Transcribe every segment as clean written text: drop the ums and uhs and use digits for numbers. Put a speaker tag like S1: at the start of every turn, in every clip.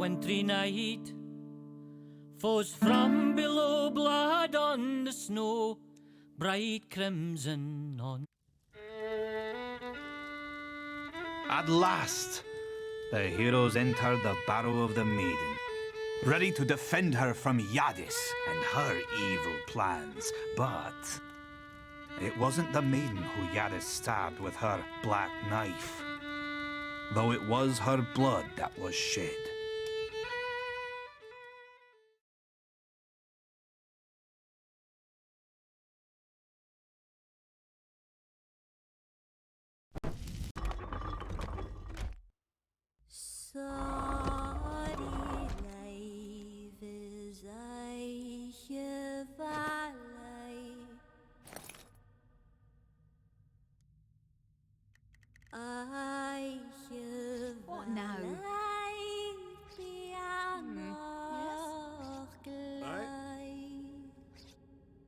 S1: wintry night falls from below, blood on the snow, bright crimson on.
S2: At last, the heroes entered the Barrow of the Maiden, ready to defend her from Yadis and her evil plans. But it wasn't the maiden who Yadis stabbed with her black knife, though it was her blood that was shed.
S3: What now?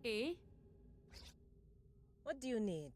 S4: Eh?
S3: What do you need?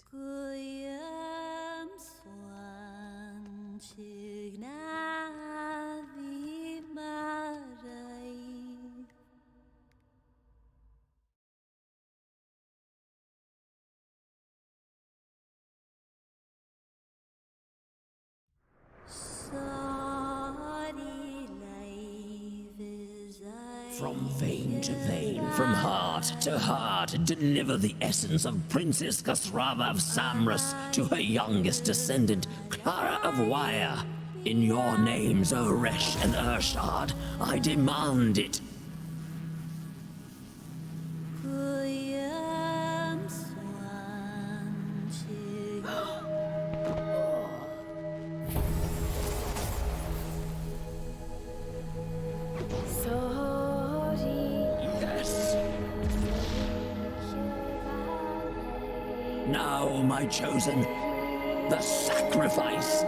S5: From vein to vein, from heart to heart, deliver the essence of Princess Kasrava of Samras to her youngest descendant, Clara of Wyre. In your names, Oresh and Urshad, I demand it. Now, my chosen, the sacrifice.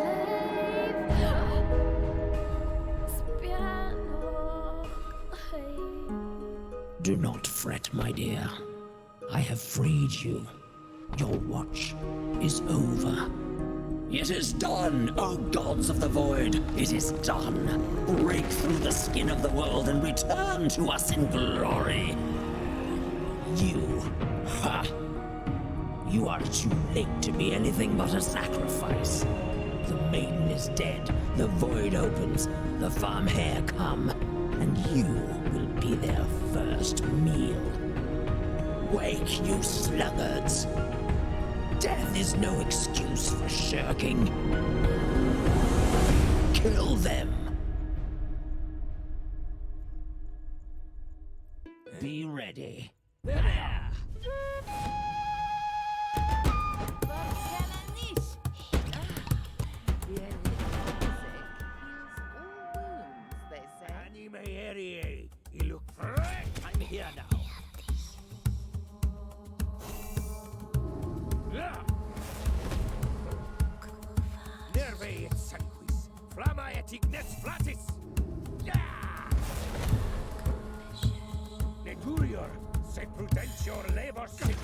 S5: Do not fret, my dear. I have freed you. Your watch is over. It is done, O gods of the void. It is done. Break through the skin of the world and return to us in glory. You, ha! You are too late to be anything but a sacrifice. The maiden is dead, the void opens, the farm hare come, and you will be their first meal. Wake, you sluggards! Death is no excuse for shirking. Kill them! Be ready.
S6: You look fresh. I'm here now. Nerve et sanguis, flama et ignes flatis. Neturior, se prudentior labor sit.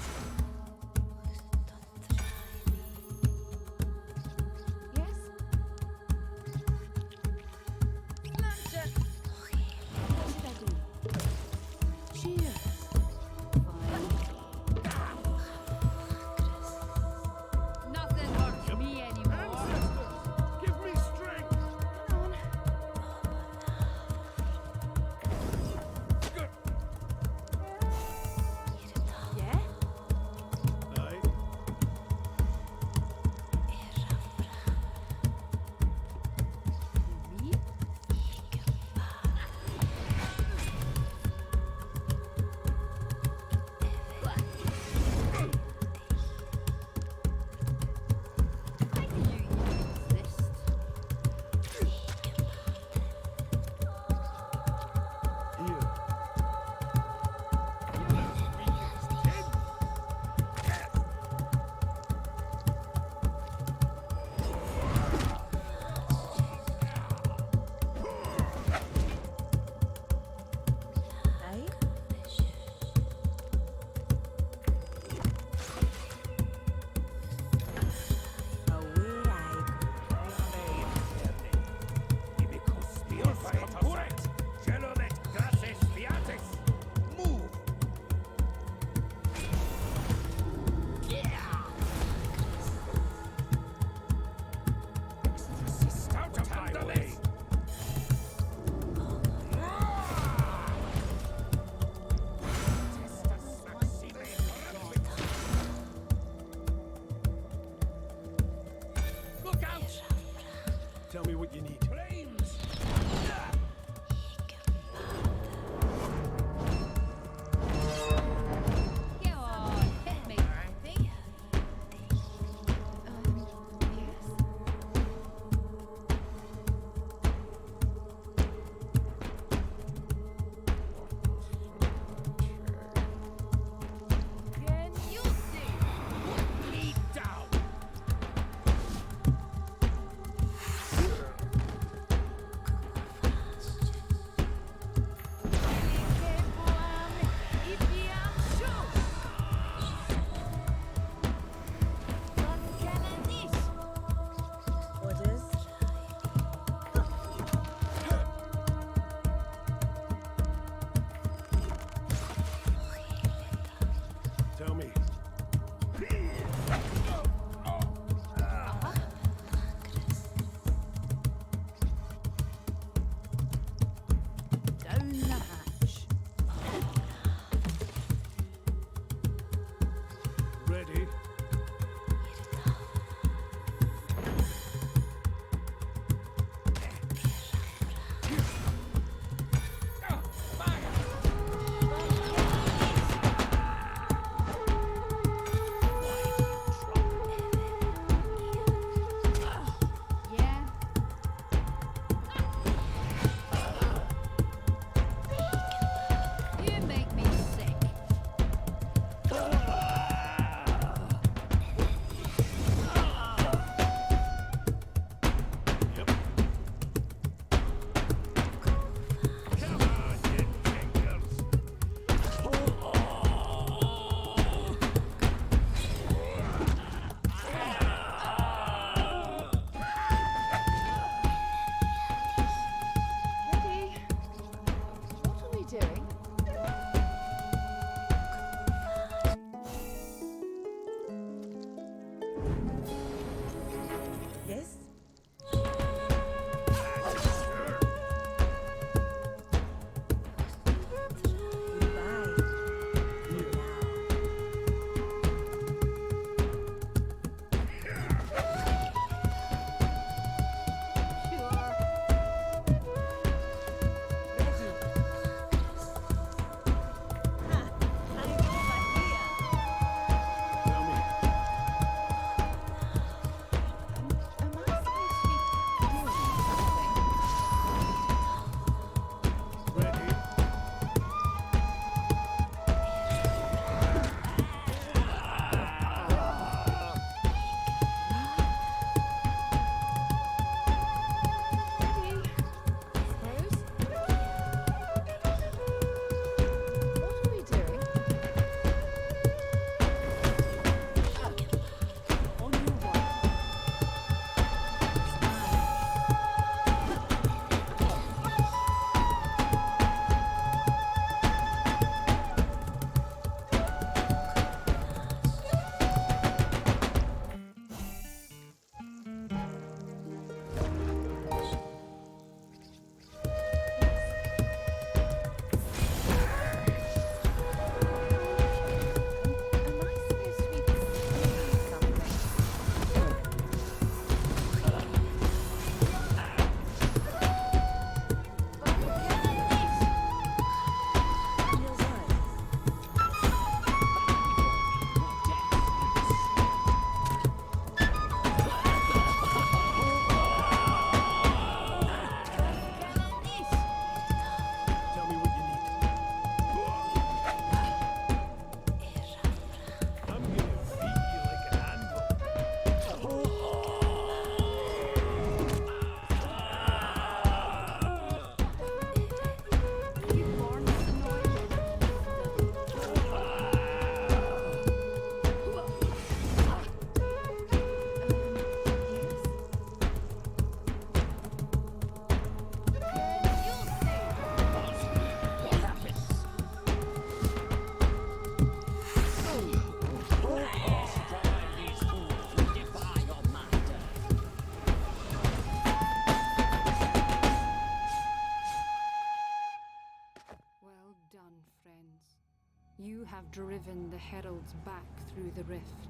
S3: have driven the heralds back through the rift.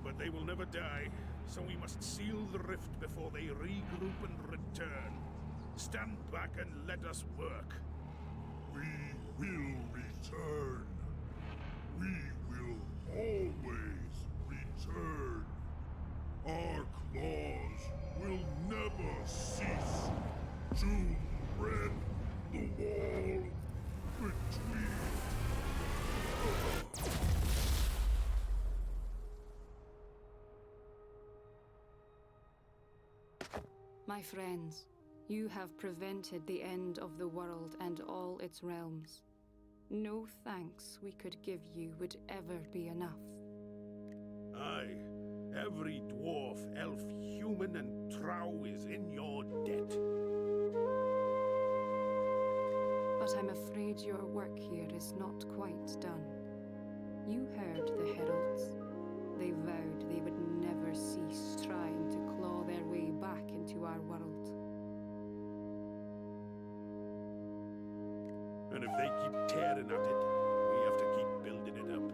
S6: But they will never die, so we must seal the rift before they regroup and return. Stand back and let us work.
S4: We will return. We will always return. Our claws will never cease to rend the wall between.
S3: My friends, you have prevented the end of the world and all its realms. No thanks we could give you would ever be enough.
S6: Aye, every dwarf, elf, human, and trow is in your debt.
S3: But I'm afraid your work here is not quite done. You heard the heralds. They vowed they would never cease trying to claw their way back into our world.
S6: And if they keep tearing at it, we have to keep building it up.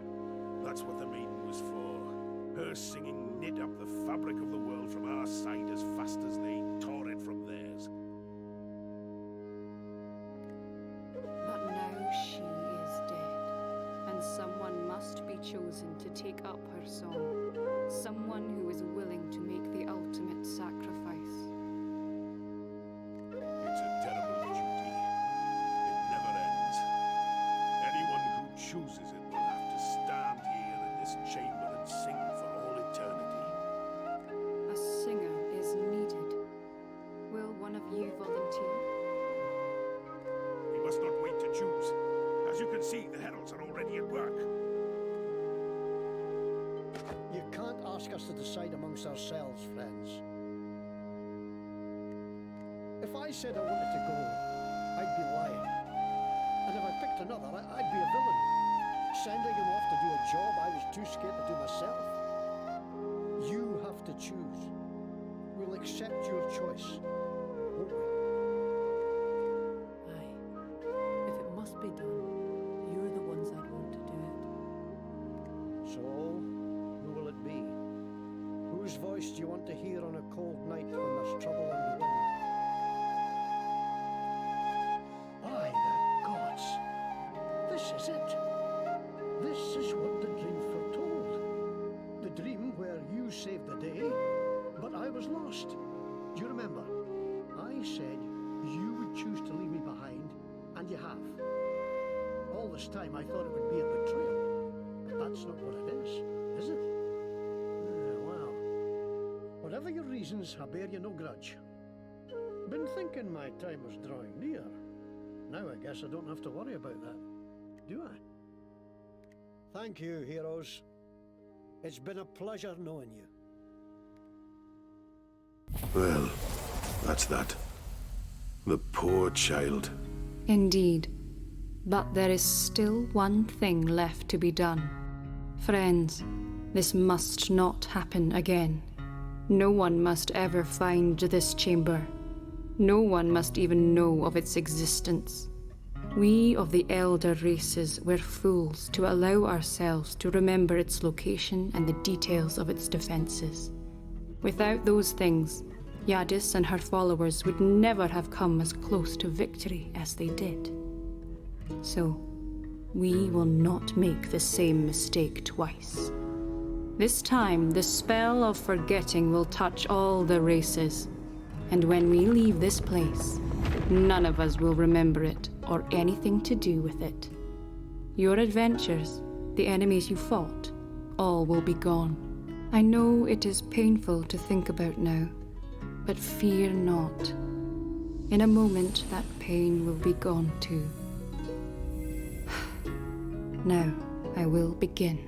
S6: That's what the maiden was for. Her singing knit up the fabric of the world from our side as fast as they tore it from theirs.
S3: But now she is dead, and someone must be chosen to take up her song. Someone who is willing to make the ultimate sacrifice.
S6: It's a terrible duty. It never ends. Anyone who chooses it will have to stand here in this chamber and sing for all eternity.
S3: A singer is needed. Will one of you volunteer?
S6: We must not wait to choose. As you can see, the heralds are already at work.
S7: You can't ask us to decide amongst ourselves, friends. If I said I wanted to go, I'd be lying. And if I picked another, I'd be a villain. Sending him off to do a job I was too scared to do myself. You have to choose. We'll accept your choice, won't we?
S8: Aye. If it must be done, you're the ones I'd want to do it.
S7: So, who will it be? Whose voice do you want to hear on a cold night when there's trouble in the wind? By the gods! This is it! This is what the dream foretold. The dream where you saved the day, but I was lost. Do you remember? I said you would choose to leave me behind, and you have. All this time I thought it would be a betrayal, but that's not what it is it? Well, whatever your reasons, I bear you no grudge. Been thinking my time was drawing near. Now I guess I don't have to worry about that, do I? Thank you, heroes. It's been a pleasure knowing you.
S4: Well, that's that. The poor child.
S3: Indeed. But there is still one thing left to be done. Friends, this must not happen again. No one must ever find this chamber. No one must even know of its existence. We of the elder races were fools to allow ourselves to remember its location and the details of its defenses. Without those things, Yadis and her followers would never have come as close to victory as they did. So, we will not make the same mistake twice. This time, the spell of forgetting will touch all the races, and when we leave this place, none of us will remember it or anything to do with it. Your adventures, the enemies you fought, all will be gone. I know it is painful to think about now, but fear not. In a moment, that pain will be gone too. Now, I will begin.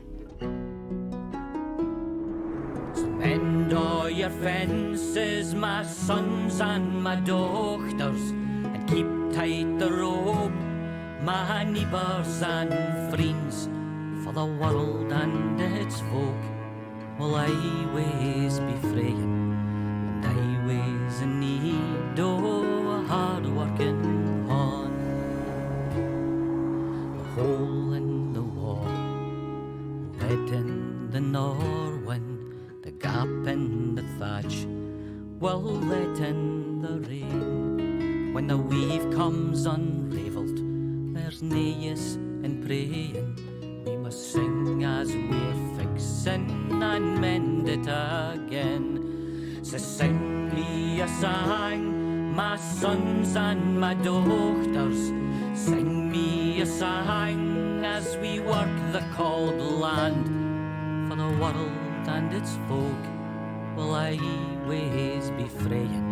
S1: Spend all your fences, my sons and my daughters, and keep tight the rope, my neighbours and friends, for the world and its folk will always be free, and always in need of a hard-working hand. The hole in the wall unravelled, there's nae use in praying. We must sing as we're fixing and mend it again. So sing me a song, my sons and my daughters. Sing me a song as we work the cold land. For the world and its folk will always be fraying,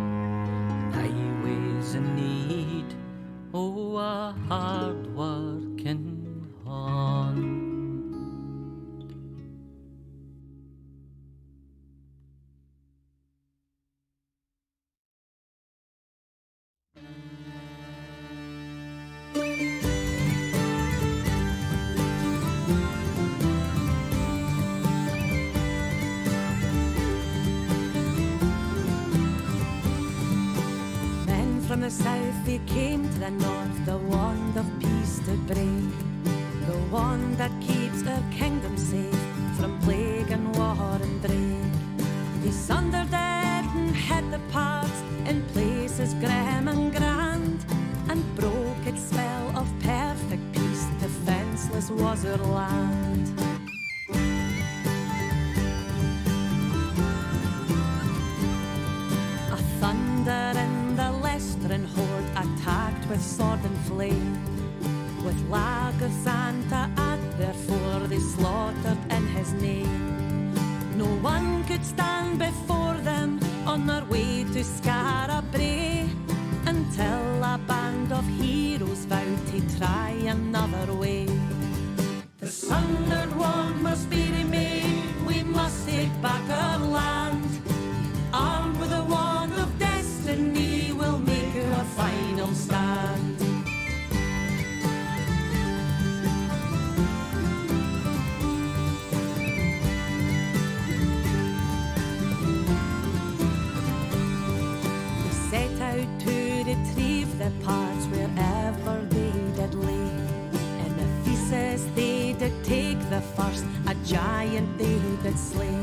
S1: always in need, oh, a hard-working hand.
S8: From the south they came to the north, the wand of peace to break, the wand that keeps our kingdom safe from plague and war and break. They sundered it and hid the parts in places grim and grand, and broke its spell of perfect peace. Defenceless was our land. A thunder in the Leicestern horde attacked with sword and flame, with lagers and at therefore they slaughtered in his name. No one could stand before them on their way to Scarabray, until a band of heroes vowed to try another way. The sundered wand must be remade, we must take back our land. Armed with a wand of destiny, we'll make our final stand. We set out to retrieve the parts wherever they did lay. In the thesis they did take the first, a giant they did slay.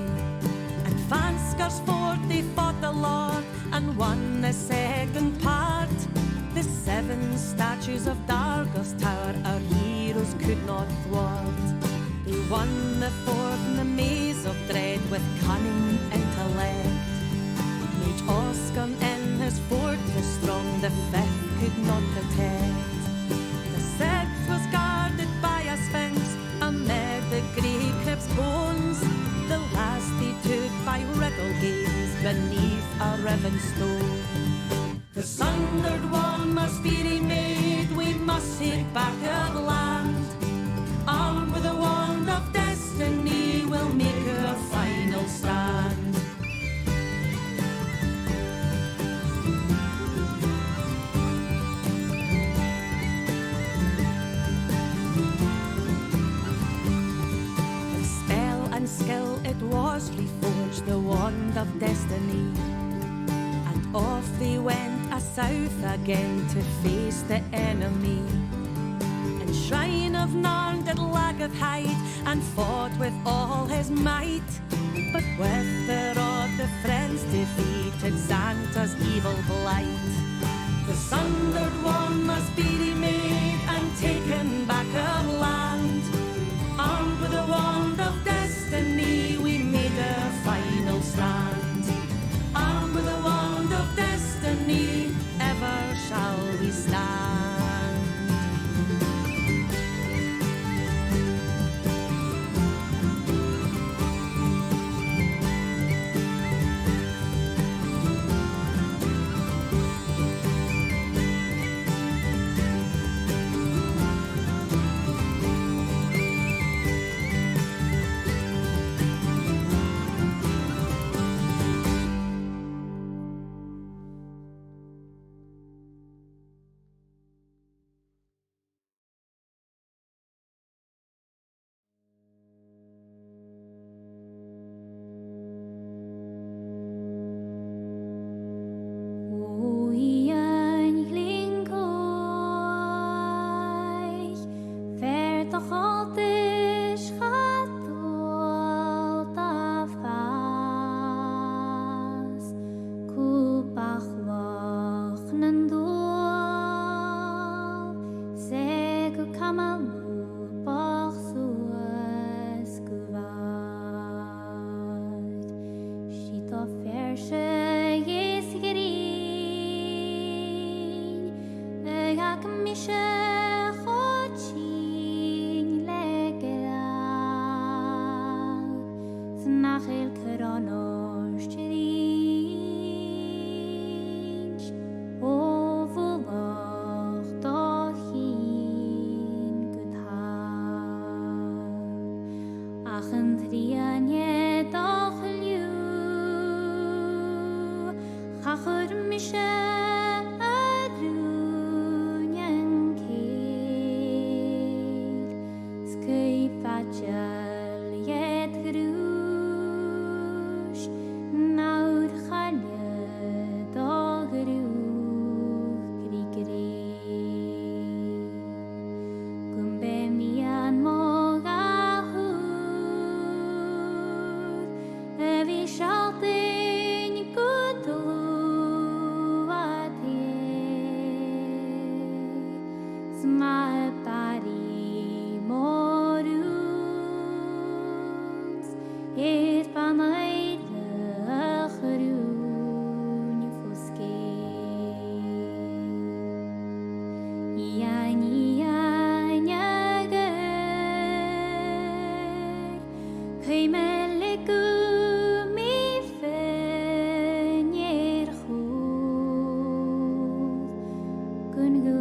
S8: And Fansker's fort they fought the Lord and won the second part. The 7 statues of Dargos Tower our heroes could not thwart. They won the 4th in the maze of dread with cunning intellect. Mage Oscar in his fortress strong, the 5th could not protect. The 6th was guarded by a sphinx amid the grey crypt's bones. The last he took by wriggle games beneath a riven stone. The sundered one must be remade, we must take back our land. Armed with a wand of destiny, we'll make our final stand. With spell and skill it was reforged, the wand of destiny. And off they went south again to face the enemy. And Shrine of Narn did Lagath hide and fought with all his might. But with the rod the friends defeated Xanta's evil blight. The sundered one must be remade and taken back our land. Armed with a wand of destiny, we made our final stand. Armed with a wand of destiny, ever shall we stand.
S9: Achel Kronos Strange Overloch Dochin Gutha Achen Trianye Dochliu Chachur Misha Arunyan Keir Skui Fachal Yet Grush Naur Chanya Dogru Krigri Gumbe Mian Mogahur Evi Shaltin Gudlu Sma bari morus et panai lachrun fuske yagar kaimeliku mi fenyer gungu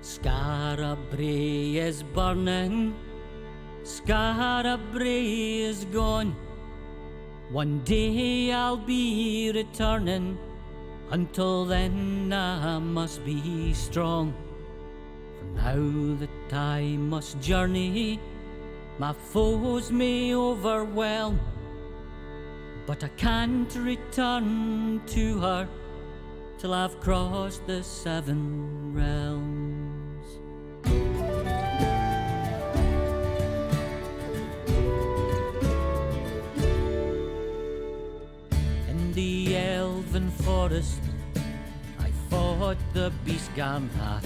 S1: Scarabrae is burning, Scarabrae is gone. One day I'll be returning, until then I must be strong. For now that I must journey, my foes may overwhelm, but I can't return to her till I've crossed the 7 realms. In the elven forest I fought the beast Garnath,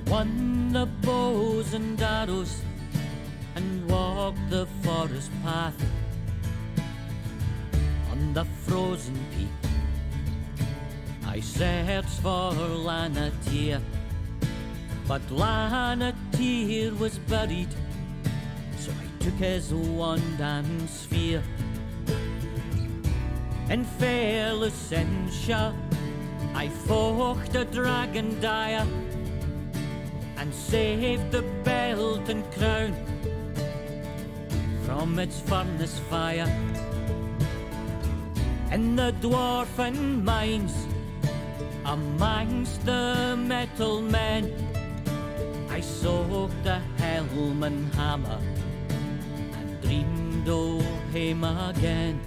S1: won the bows and arrows, and walked the forest path. On the frozen peak I searched for Lanatyr, but Lanatyr was buried, so I took his wand and sphere. In fair Lucentia I fought a dragon dire, and saved the belt and crown from its furnace fire. In the dwarfen mines, amongst the metal men, I soaked the helm and hammer, and dreamed of him again.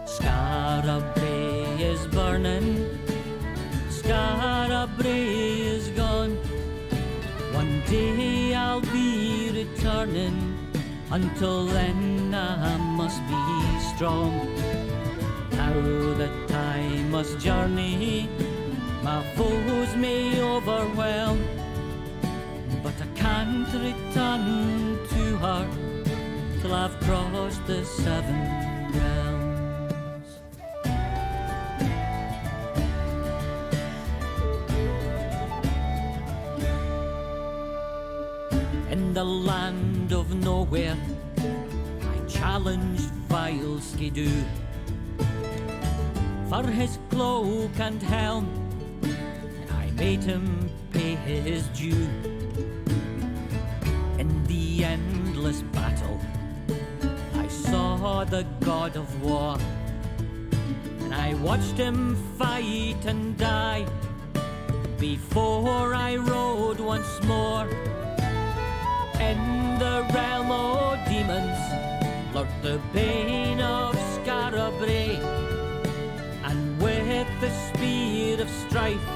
S1: Scarabrae is burning, Skara Brae is gone. One day I'll be returning, until then I must be strong. Now that I must journey, my foes may overwhelm, but I can't return to her till I've crossed the 7 realms. In the land of nowhere, I challenged vile Skidoo for his cloak and helm, and I made him pay his due. In the endless battle, I saw the god of war, and I watched him fight and die before I rode once more. In the realm of demons lurked the bane of Skara Brae, and with the spear of strife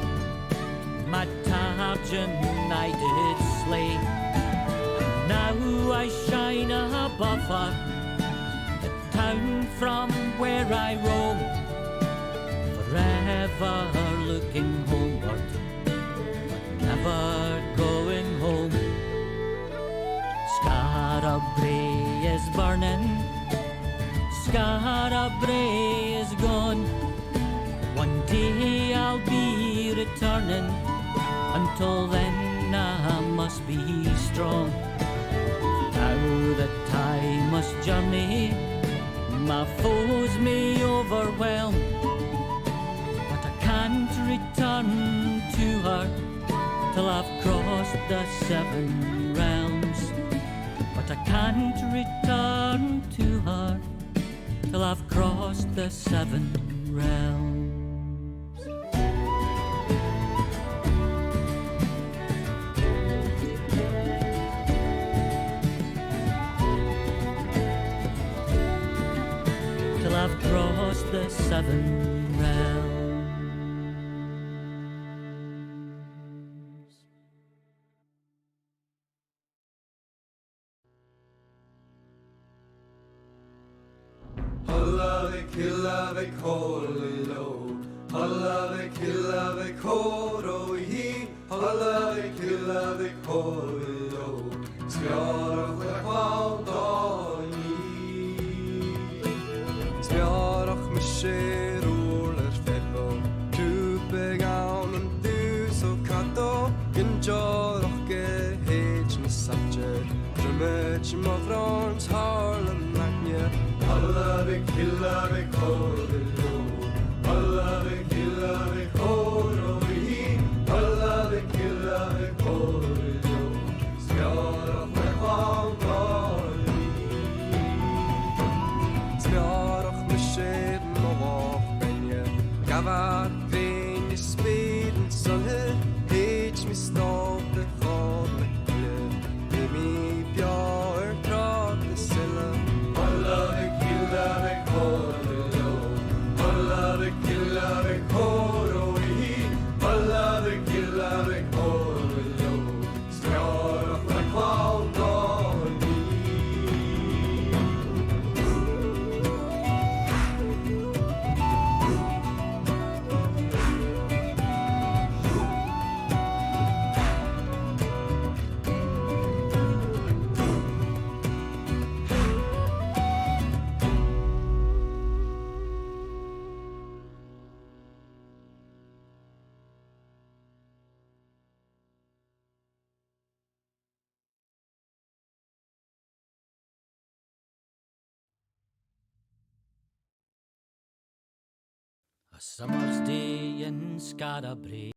S1: my Tarjan I did slay. And now I shine above her, the town from where I roam, forever looking homeward, but never going home. Skara Brae is burning, Skara Brae is gone. One day I'll be returning, until then I must be strong. Now that I must journey, my foes may overwhelm, but I can't return to her till I've crossed the 7 realms. But I can't return to her till I've crossed the 7 realms. Till I've crossed the 7 realms.
S10: Killavik hollo, Hallavik killavik horo hi, Hallavik killavik hollo, Skjarach le kvaldani. Skjarach me sheroler fello, Tupeg aun and du so kato, Ginjarach ge hage me satcher, Drumech ma vrons harlem magna. Hallavik killavik hollo, Hallavik killavik horo hi, Hallavik killavik hollo, Skjarach me kvaldani. Skjarach me shed mo vach benje, Gavar grein I speden solhe, Hage me stoppe chod me kle, Mi bjar trad me silla. Hallavik killavik hollo, Hallavik killavik horo hi, Hallavik killavik hollo, Skjarach me kvaldani.
S1: A summer's day in Skara Brae,